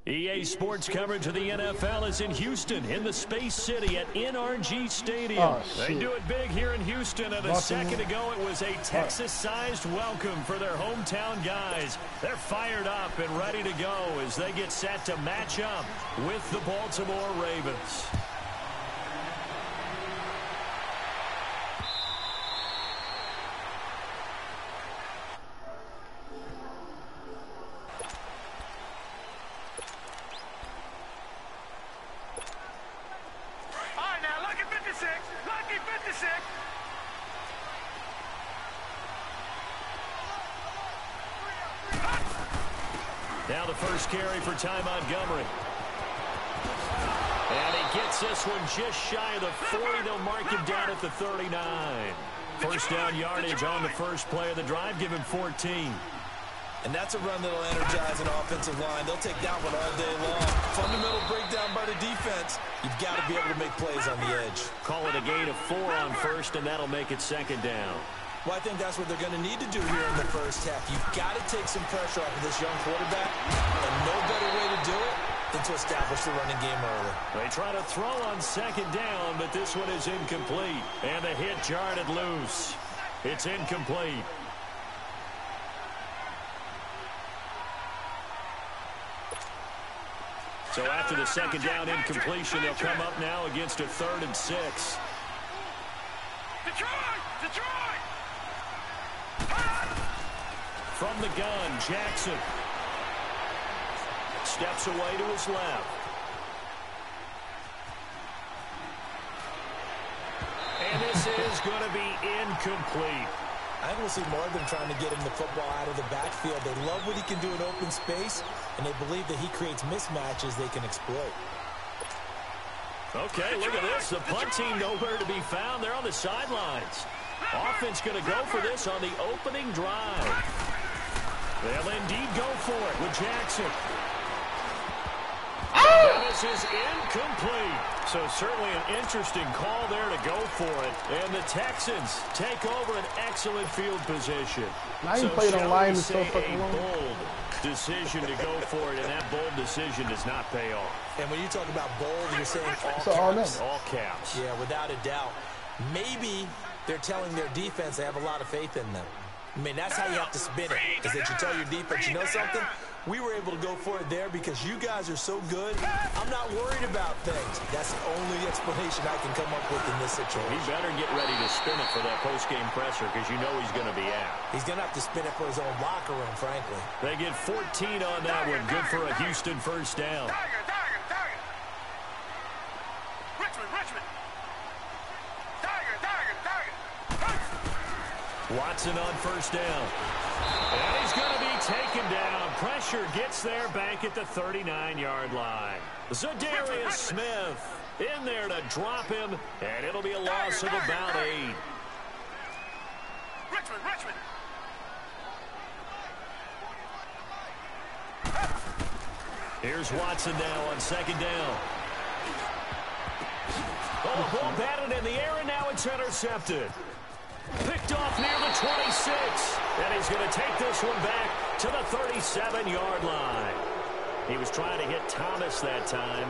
EA Sports coverage of the NFL is in Houston, in the Space City at NRG Stadium. Oh, they do it big here in Houston, and a second ago it was a Texas-sized welcome for their hometown guys. They're fired up and ready to go as they get set to match up with the Baltimore Ravens. Now the first carry for Ty Montgomery. And he gets this one just shy of the 40. They'll mark him down at the 39. First down yardage on the first play of the drive. Give him 14. And that's a run that'll energize an offensive line. They'll take that one all day long. Fundamental breakdown by the defense. You've got to be able to make plays on the edge. Call it a gain of 4 on first, and that'll make it second down. Well, I think that's what they're going to need to do here in the first half. You've got to take some pressure off of this young quarterback, and no better way to do it than to establish the running game early. They try to throw on second down, but this one is incomplete. And the hit jarred it loose. It's incomplete. So after the second down incompletion, they'll come up now against a 3rd and 6. Detroit! From the gun, Jackson steps away to his left. And this is going to be incomplete. I think we'll see more of them trying to get him the football out of the backfield. They love what he can do in open space, and they believe that he creates mismatches they can exploit. Okay, look at this. The punt team nowhere to be found. They're on the sidelines. Offense going to go for this on the opening drive. They'll indeed go for it with Jackson. Oh! This is incomplete. So certainly an interesting call there to go for it. And the Texans take over an excellent field position. Now you played on line so fucking long. Bold decision to go for it, and that bold decision does not pay off. And when you talk about bold, you're saying all caps. All caps. Yeah, without a doubt. Maybe they're telling their defense they have a lot of faith in them. I mean, that's how you have to spin it, is that you tell your defense, you know something? We were able to go for it there because you guys are so good. I'm not worried about things. That's the only explanation I can come up with in this situation. He better get ready to spin it for that post-game presser because you know he's going to be out. He's going to have to spin it for his own locker room, frankly. They get 14 on that one. Good for a Houston first down. Watson on first down. And he's going to be taken down. Pressure gets there back at the 39-yard line. Zadarius Smith in there to drop him, and it'll be a loss of about 8. Richmond. Here's Watson now on second down. Oh, the ball batted in the air, and now it's intercepted. Picked off near the 26, and he's going to take this one back to the 37-yard line. He was trying to hit Thomas that time.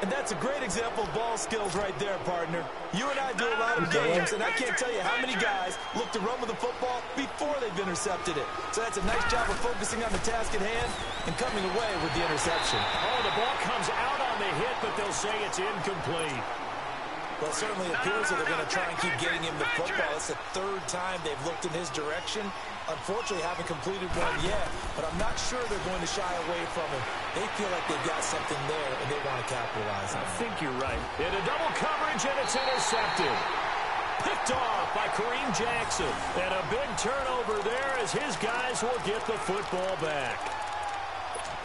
And that's a great example of ball skills right there, partner. You and I do a lot of games, and I can't tell you how many guys look to run with the football before they've intercepted it. So that's a nice job of focusing on the task at hand and coming away with the interception. Oh, the ball comes out on the hit, but they'll say it's incomplete. Well, it certainly appears that they're going to try and keep getting him the football. It's the 3rd time they've looked in his direction. Unfortunately, haven't completed one yet, but I'm not sure they're going to shy away from him. They feel like they've got something there, and they want to capitalize on it. I think you're right. In a double coverage, and it's intercepted. Picked off by Kareem Jackson. And a big turnover there as his guys will get the football back.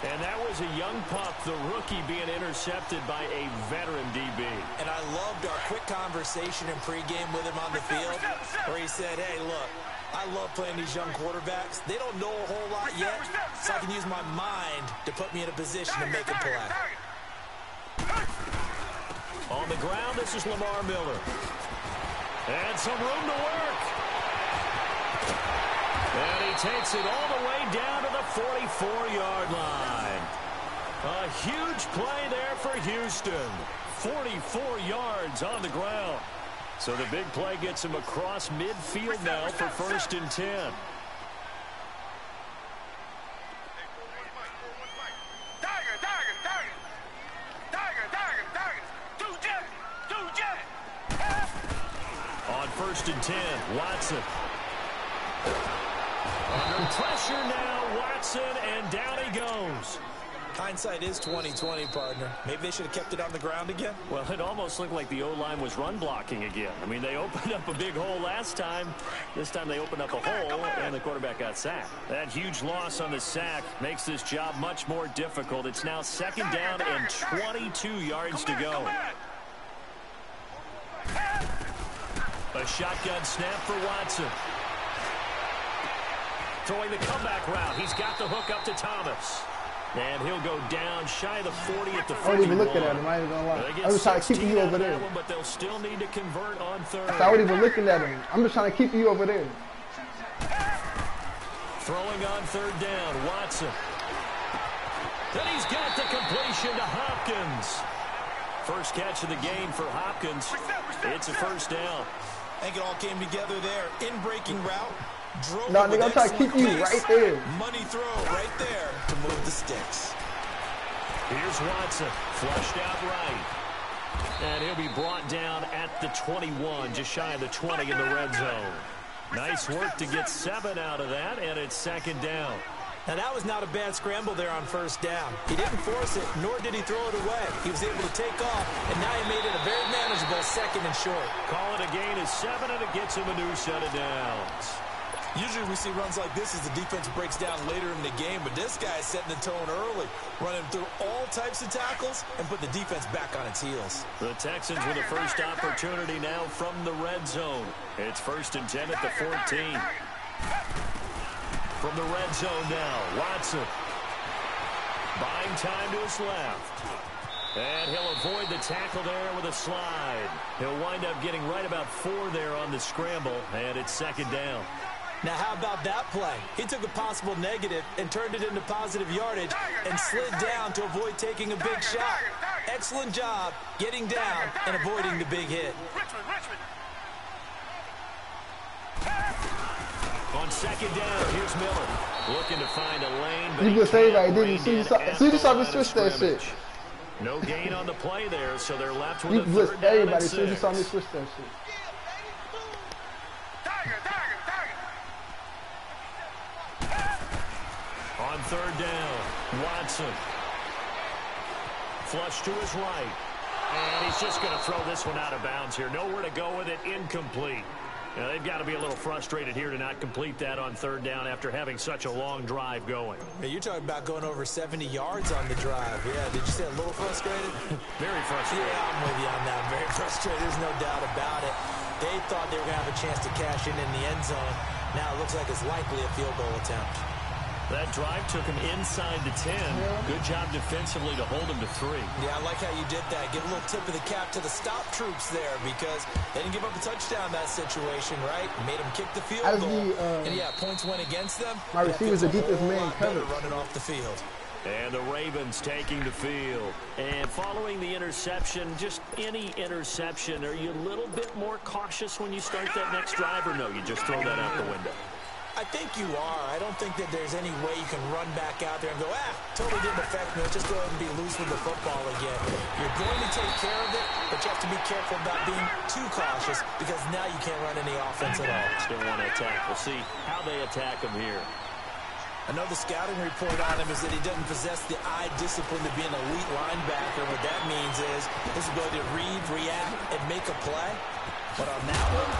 And that was a young pup, the rookie, being intercepted by a veteran DB. And I loved our quick conversation in pregame with him on the field where he said, hey, look, I love playing these young quarterbacks. They don't know a whole lot yet, so I can use my mind to put me in a position to make a play. On the ground, this is Lamar Miller. And some room to work. And he takes it all the way down to the 44-yard line. A huge play there for Houston. 44 yards on the ground. So the big play gets him across midfield now for 1st and 10. On 1st and 10, Watson. Under pressure now, Watson, and down he goes. Hindsight is 20/20, partner. Maybe they should have kept it on the ground again. Well, it almost looked like the O-line was run blocking again. I mean, they opened up a big hole last time. This time they opened up a hole, and the quarterback got sacked. That huge loss on the sack makes this job much more difficult. It's now 2nd down and 22 yards to go. A shotgun snap for Watson. Throwing the comeback route. He's got the hook up to Thomas. And he'll go down shy of the 40 at the 41. I wasn't even looking at him. I ain't gonna lie. I was trying to keep you over there. But they'll still need to convert on 3rd. I wasn't even looking at him. I'm just trying to keep you over there. Throwing on 3rd down, Watson. Then he's got the completion to Hopkins. First catch of the game for Hopkins. It's a 1st down. I think it all came together there. In-breaking route. Drove no, nigga, I'm trying to keep you right there. Money throw right there to move the sticks. Here's Watson, flushed out right. And he'll be brought down at the 21, just shy of the 20 in the red zone. Nice work to get 7 out of that, and it's 2nd down. Now, that was not a bad scramble there on 1st down. He didn't force it, nor did he throw it away. He was able to take off, and now he made it a very manageable 2nd and short. Call it a gain of 7, and it gets him a new set of downs. Usually we see runs like this as the defense breaks down later in the game, but this guy is setting the tone early, running through all types of tackles and put the defense back on its heels. The Texans with a first opportunity now from the red zone. It's 1st and 10 at the 14. From the red zone now, Watson. Buying time to his left. And he'll avoid the tackle there with a slide. He'll wind up getting right about 4 there on the scramble, and it's 2nd down. Now, how about that play? He took a possible negative and turned it into positive yardage and slid down to avoid taking a big shot. Excellent job getting down and avoiding the big hit. On 2nd down, here's Miller. Looking to find a lane. You just say that, didn't you? See, you saw me switch that shit. No gain on the play there, so they're left with You a 3rd blitzed down everybody. and See, you 6. saw me switch that shit. On 3rd down, Watson. Flush to his right. And he's just going to throw this one out of bounds here. Nowhere to go with it, incomplete. Now, they've got to be a little frustrated here to not complete that on 3rd down after having such a long drive going. Hey, you're talking about going over 70 yards on the drive. Yeah, did you say a little frustrated? Very frustrated. Yeah, I'm with you on that. Very frustrated. There's no doubt about it. They thought they were going to have a chance to cash in the end zone. Now it looks like it's likely a field goal attempt. That drive took him inside the 10. Good job defensively to hold him to 3. Yeah, I like how you did that. Give a little tip of the cap to the stop troops there because they didn't give up a touchdown in that situation, right? Made them kick the field goal. And yeah, points went against them. My receiver's the deepest man covered. Running off the field. And the Ravens taking the field. And following the interception, just any interception, are you a little bit more cautious when you start that next drive, or no, you just throw that out the window? I think you are. I don't think that there's any way you can run back out there and go, totally didn't affect me. Let's just go ahead and be loose with the football again. You're going to take care of it, but you have to be careful about being too cautious because now you can't run any offense at all. Still want to attack. We'll see how they attack him here. I know the scouting report on him is that he doesn't possess the eye discipline to be an elite linebacker. What that means is his ability to read, react, and make a play. But on that one,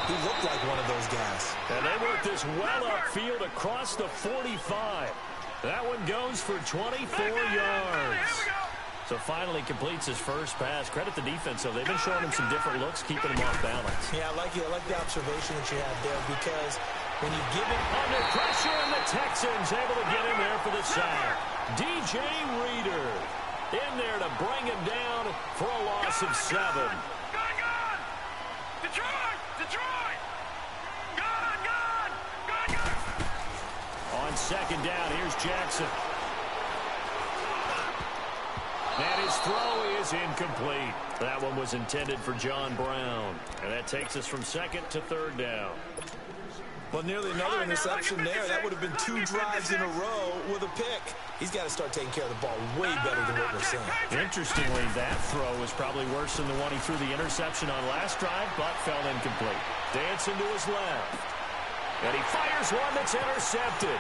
he looked like one of those guys. And they work this well upfield across the 45. That one goes for 24 yards. So finally completes his first pass. Credit the defense, though. They've been showing him some different looks, keeping him off balance. Yeah, I like the observation that you had there because when you give it under pressure, and the Texans able to get him there for the sack. DJ Reader in there to bring him down for a loss of 7. Detroit! On 2nd down, here's Jackson. his throw is incomplete. That one was intended for John Brown. And that takes us from second to third down. Well, nearly another interception there. That would have been 2 drives in a row with a pick. He's got to start taking care of the ball way better than what we're seeing. Interestingly, that throw was probably worse than the one he threw the interception on last drive, but fell incomplete. Dancing to his left. And he fires one that's intercepted.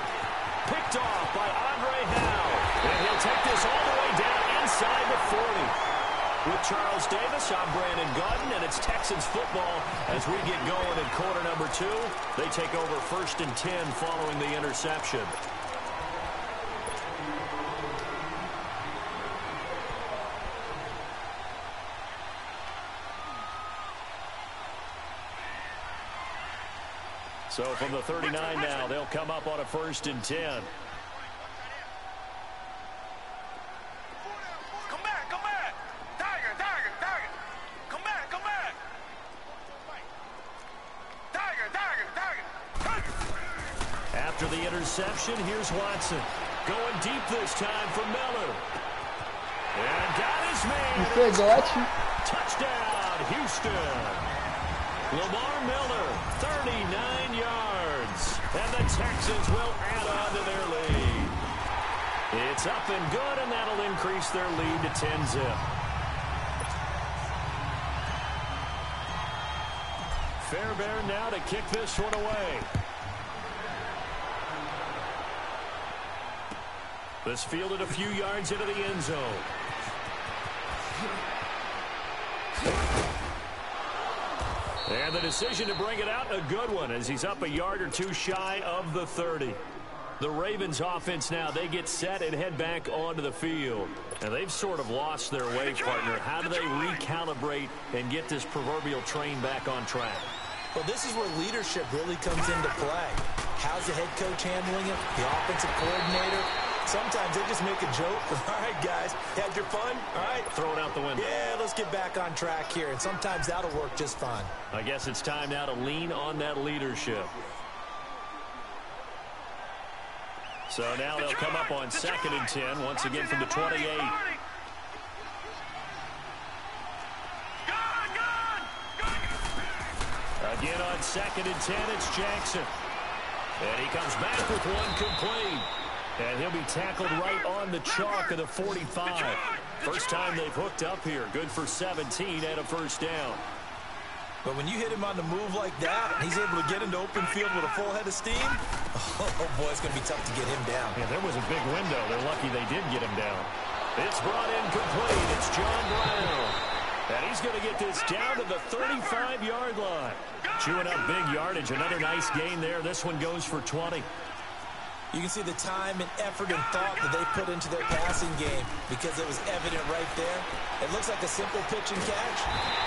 Picked off by Andre Howe. And he'll take this all the way down inside the 40. With Charles Davis, I'm Brandon Gaudin, and it's Texans football as we get going in quarter number 2. They take over 1st and 10 following the interception. So from the 39 now, they'll come up on a 1st and 10. After the interception, here's Watson. Going deep this time for Miller. And got his man. You said go at you. Touchdown, Houston. Lamar Miller, 39 yards. And the Texans will add on to their lead. It's up and good, and that'll increase their lead to 10-zip. Fairbairn now to kick this one away. This fielded a few yards into the end zone. And the decision to bring it out, a good one, as he's up a yard or 2 shy of the 30. The Ravens offense now, they get set and head back onto the field. And they've sort of lost their way, partner. How do they recalibrate and get this proverbial train back on track? Well, this is where leadership really comes into play. How's the head coach handling it? The offensive coordinator? Sometimes they just make a joke. All right, guys, had your fun? All right. Throw it out the window. Yeah, let's get back on track here. And sometimes that'll work just fine. I guess it's time now to lean on that leadership. So now they'll come up on 2nd and 10, once again from the 28. Again on 2nd and 10, it's Jackson. And he comes back with one complete. And he'll be tackled right on the chalk of the 45. First time they've hooked up here. Good for 17 and a 1st down. But when you hit him on the move like that, he's able to get into open field with a full head of steam. Oh, boy, it's going to be tough to get him down. Yeah, there was a big window. They're lucky they did get him down. It's brought in complete. It's John Brown. And he's going to get this down to the 35-yard line. Chewing up big yardage. Another nice gain there. This one goes for 20. You can see the time and effort and thought that they put into their passing game because it was evident right there. It looks like a simple pitch and catch.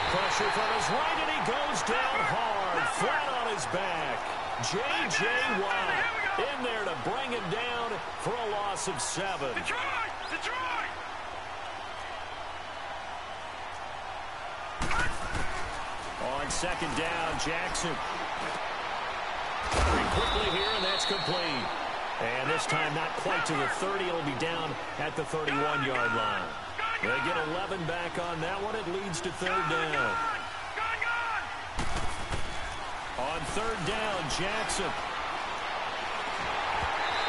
Pressure from his right, and he goes down hard, flat on his back. J.J. Watt in there to bring him down for a loss of 7. Detroit! Detroit! On 2nd down, Jackson. Very quickly here, and that's complete. And this time not quite to the 30. It'll be down at the 31-yard line. They get 11 back on that one. It leads to 3rd down. On 3rd down, Jackson.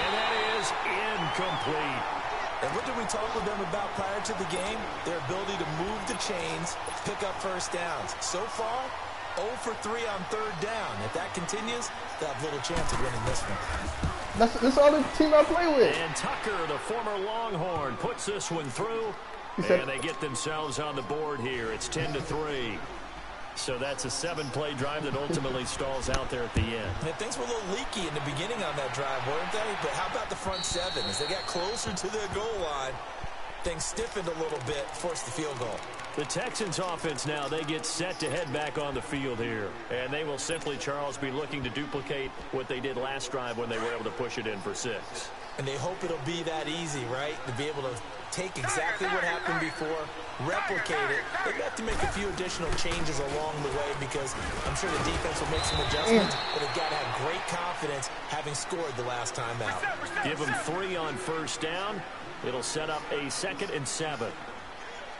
And that is incomplete. And what did we talk with them about prior to the game? Their ability to move the chains, pick up 1st downs. So far, 0 for 3 on 3rd down. If that continues, they'll have little chance of winning this one. That's the other team I play with. And Tucker, the former Longhorn, puts this one through. And they get themselves on the board here. It's 10-3. So that's a 7-play drive that ultimately stalls out there at the end. And things were a little leaky in the beginning on that drive, weren't they? But how about the front 7? As they got closer to their goal line, things stiffened a little bit, forced the field goal. The Texans offense now, they get set to head back on the field here. And they will simply, Charles, be looking to duplicate what they did last drive when they were able to push it in for 6. And they hope it'll be that easy, right? To be able to take exactly what happened before, replicate it. They've got to make a few additional changes along the way because I'm sure the defense will make some adjustments, but they've got to have great confidence having scored the last time out. Give them 3 on 1st down. It'll set up a 2nd and 7.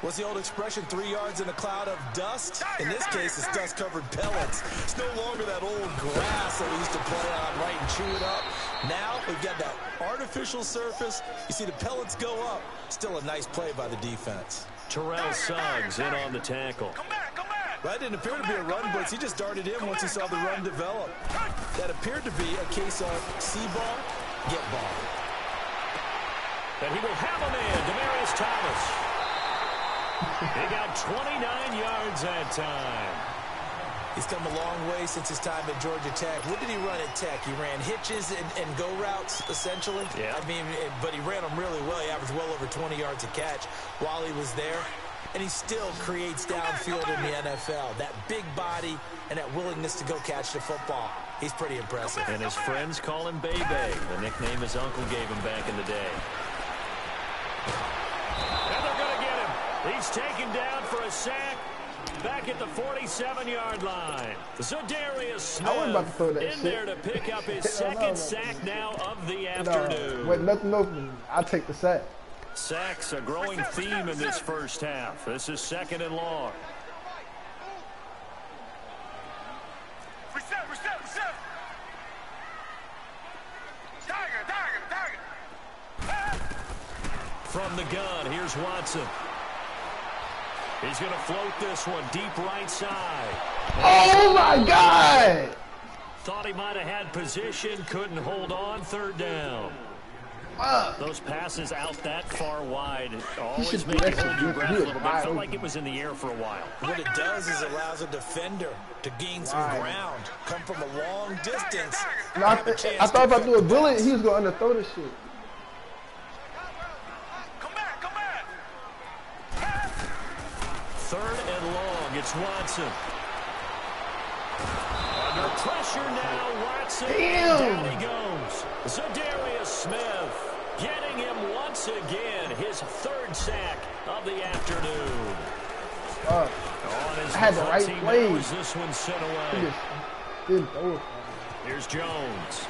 What's the old expression, 3 yards in a cloud of dust? In this case, it's dust-covered pellets. It's no longer that old grass that we used to play on, right, and chew it up. Now, we've got that artificial surface. You see the pellets go up. Still a nice play by the defense. Terrell Suggs in on the tackle. Come back, come back. That didn't appear to be a run blitz. He just darted in once he saw the run develop. That appeared to be a case of see ball, get ball. And he will have a man, Demaryius Thomas. He got 29 yards that time. He's come a long way since his time at Georgia Tech. What did he run at Tech? He ran hitches and go routes, essentially. Yeah. I mean, but he ran them really well. He averaged well over 20 yards a catch while he was there. And he still creates downfield in the NFL. That big body and that willingness to go catch the football. He's pretty impressive. And his friends call him Bebe, the nickname his uncle gave him back in the day. And they're going to get him. He's taken down for a sack back at the 47-yard line. Zadarius Smith in there to pick up his second sack now of the afternoon. With nothing open, I'll take the sack. Sacks a growing theme in this first half. This is 2nd and long. Reset. Target. From the gun, here's Watson. He's going to float this one deep right side. Oh, my God! Thought he might have had position, couldn't hold on, 3rd down. Those passes out that far wide always make you hold your breath a little bit. Felt like it was in the air for a while. What it does is allows a defender to gain some ground, come from a long distance. I thought if I threw a bullet, he was going to underthrow this shit. Come back. 3rd and long, it's Watson. Under pressure now, Watson. Damn. Down he goes. Zadarius Smith getting him once again, his 3rd sack of the afternoon. I had the right play. This one sent He away. just didn't throw it. Here's Jones.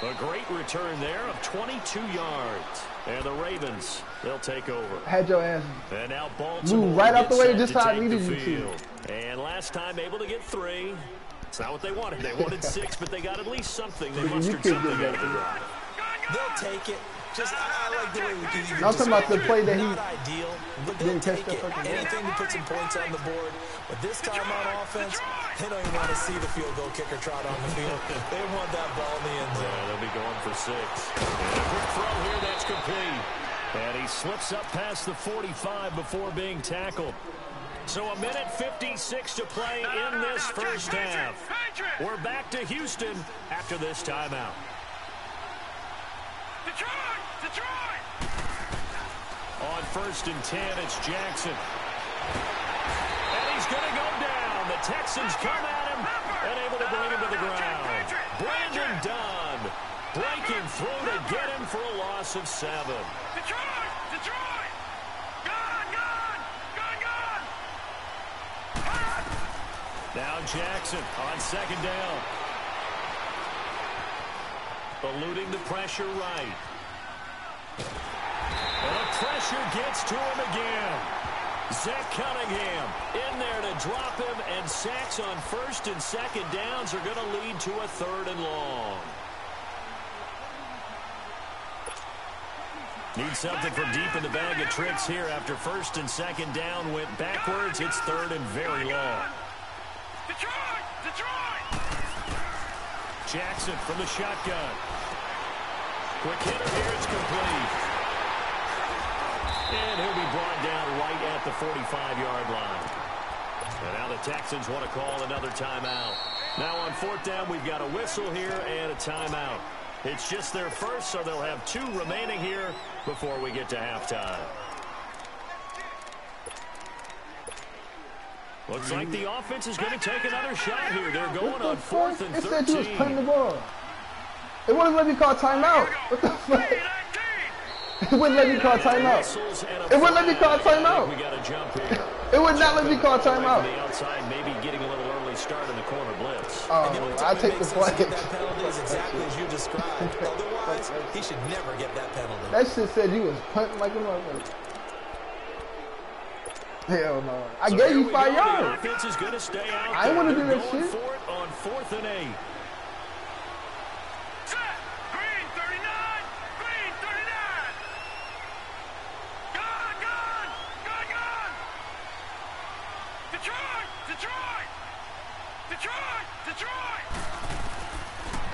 A great return there of 22 yards. And the Ravens, they'll take over. Had your ass. And now Baltimore move right out the way gets just set how I to take needed the you to. field. And last time able to get 3. It's not what they wanted. They wanted 6, but they got at least something. They mustered something out of the drive. They'll take it. I like the way we can use it. I'm talking about the play that he not ideal, but they'll didn't catch take that it. fucking ball. Anything to put some points on the board. But this time on offense, they don't even want to see the field goal kicker trot on the field. They want that ball in the end zone. Yeah, they'll be going for 6. And a quick throw here, that's complete. And he slips up past the 45 before being tackled. So a minute 56 to play in this first half. We're back to Houston after this timeout. Detroit! On 1st and 10, it's Jackson. And he's going to go down. The Texans come at him and able to bring him to the ground. Brandon Dunn breaking through to get him for a loss of 7. Detroit! Gone! Now Jackson on 2nd down. Eluding the pressure right. And the pressure gets to him again. Zach Cunningham in there to drop him, and sacks on 1st and 2nd downs are going to lead to a 3rd and long. Need something from deep in the bag of tricks here after 1st and 2nd down went backwards. It's 3rd and very long. Detroit! Jackson from the shotgun. Quick hitter here, it's complete. And he'll be brought down right at the 45-yard line. And now the Texans want to call another timeout. Now on 4th down, we've got a whistle here and a timeout. It's just their first, so they'll have 2 remaining here before we get to halftime. Looks like the offense is going to take another shot here. They're going on 4th and 13. It said you was playing the ball. It wouldn't let me call timeout. What the fuck? It wouldn't let me call timeout. It wouldn't let me call timeout. We got to jump here. It would not let me call timeout. The outside, maybe getting a little early start in the corner blitz. Oh, And the only I time it take the makes sense to play. get that penalty is exactly as you described. Otherwise, he should never get that penalty. That shit said you was punting like a motherfucker. Hell no. I gave you 5 The yards. offense is going to stay out I ain't want to do They're that going shit. for it on 4th and 8. Set. Green 39. Green 39. Gone. Gone. Gone. Gone. Detroit. Detroit. Detroit. Detroit.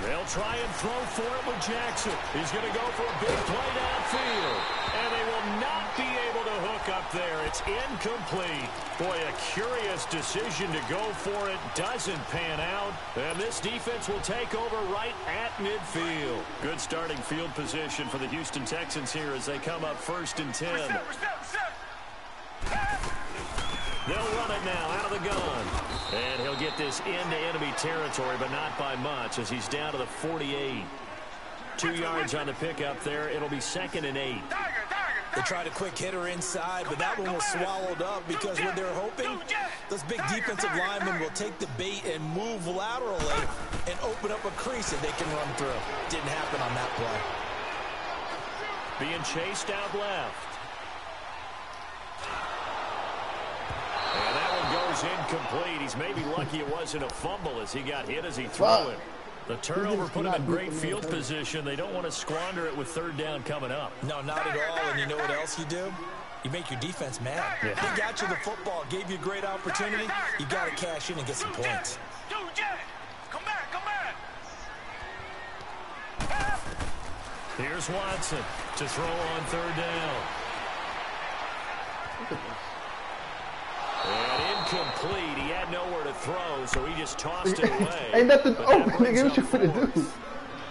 They'll try and throw for it with Jackson. He's going to go for a big play downfield. And they will not be able to hook up there. It's incomplete. Boy, a curious decision to go for it. Doesn't pan out. And this defense will take over right at midfield. Good starting field position for the Houston Texans here as they come up 1st and 10. They'll run it now out of the gun. And he'll get this into enemy territory, but not by much as he's down to the 48. 2 yards on the pickup there. It'll be 2nd and 8. They tried a quick hitter inside, but that one was swallowed up because what they're hoping, those big defensive linemen will take the bait and move laterally and open up a crease that they can run through. Didn't happen on that play. Being chased out left. And that one goes incomplete. He's maybe lucky it wasn't a fumble as he got hit as he threw it. The turnover put him in great field position. They don't want to squander it with 3rd down coming up. No, not at all. And you know what else you do? You make your defense mad. Yeah. They got you the football, gave you a great opportunity. You got to cash in and get some points. Come back. Come back. Here's Watson to throw on 3rd down. And incomplete. He had nowhere to throw, so he just tossed it away. Ain't nothing But open, that brings nigga. What you up finna do? 4th.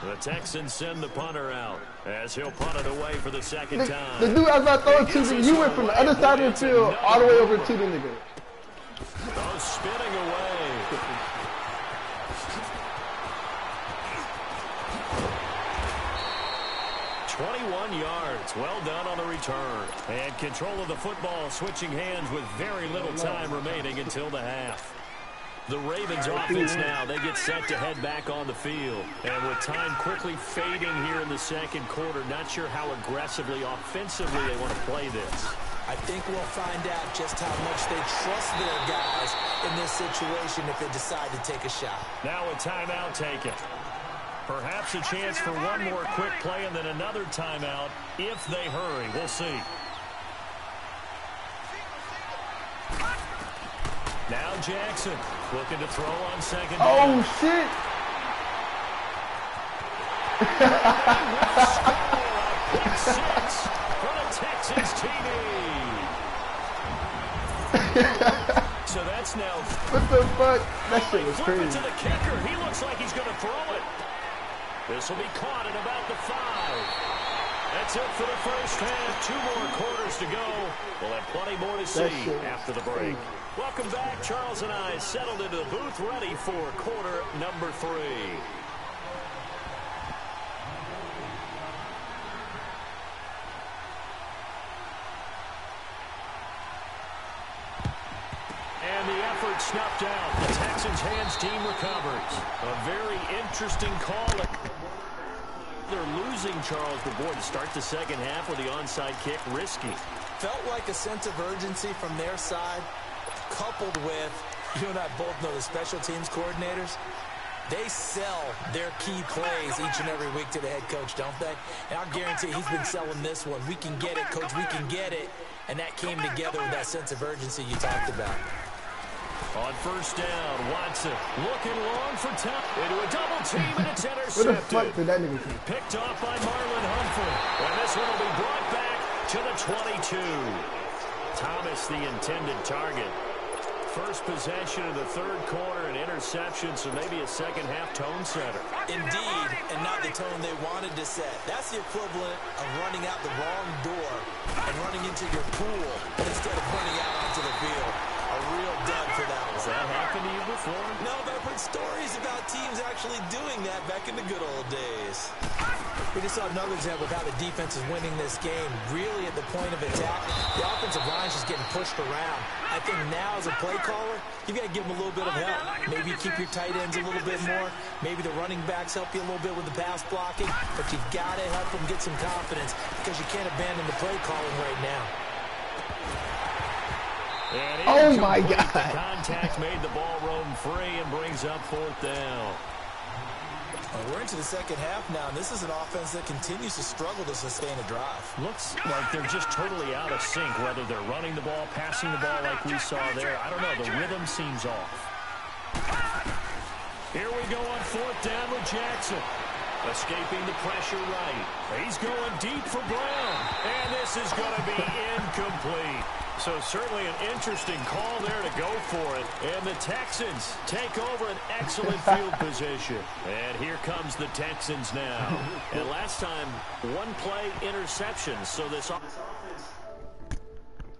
The Texans send the punter out as he'll punt it away for the 2nd time. The dude I was about to throw it to, you went from the other side of the field all the way over to the nigga. Oh, spinning away. .21 yards. Well done on the return. And control of the football switching hands with very little time remaining until the half. The Ravens offense now, they get set to head back on the field. And with time quickly fading here in the 2nd quarter, not sure how aggressively, offensively they want to play this. I think we'll find out just how much they trust their guys in this situation if they decide to take a shot. Now a timeout taken. Perhaps a chance for one more quick play and then another timeout if they hurry. We'll see. Now Jackson looking to throw on 2nd down. Oh, shit. Six for the Texans TD. So that's now. What the fuck? That shit was Flip it crazy. to the kicker. He looks like he's going to throw it. This will be caught at about the 5. That's it for the first half. 2 more quarters to go. We'll have plenty more to see after the break. Welcome back. Charles and I settled into the booth ready for quarter number 3. And the effort snuffed out. The Texans hands team recovers. A very interesting call. They're losing, Charles, but boy, to start the 2nd half with the onside kick, risky. Felt like a sense of urgency from their side, coupled with, you and I both know the special teams coordinators, they sell their key plays each and every week to the head coach, don't they? And I'll guarantee he's been selling this one. We can get it, coach, we can get it. And that came together with that sense of urgency you talked about. On 1st down, Watson looking long for top into a double team, and it's Where the fuck intercepted. did that nigga come? Picked off by Marlon Humphrey. And this one will be brought back to the 22. Thomas, the intended target. First possession of the 3rd quarter, an interception, so maybe a 2nd half tone setter. Indeed, and not the tone they wanted to set. That's the equivalent of running out the wrong door and running into your pool instead of running out onto the field. A real dud for that one. Has that happened to you before? No, but I've heard stories about teams actually doing that back in the good old days. We just saw another example of how the defense is winning this game. Really at the point of attack, the offensive line is just getting pushed around. I think now as a play caller, you've got to give them a little bit of help. Maybe keep your tight ends a little bit more. Maybe the running backs help you a little bit with the pass blocking. But you've got to help them get some confidence because you can't abandon the play calling right now. Oh, my God. The contact made the ball roam free and brings up 4th down. Well, we're into the second half now, and this is an offense that continues to struggle to sustain a drive. Looks like they're just totally out of sync, whether they're running the ball, passing the ball like we saw there. I don't know. The rhythm seems off. Here we go on 4th down with Jackson. Escaping the pressure right. He's going deep for Brown. And this is going to be incomplete. So certainly an interesting call there to go for it. And the Texans take over an excellent field position. And here comes the Texans now. And last time, one play interception. So this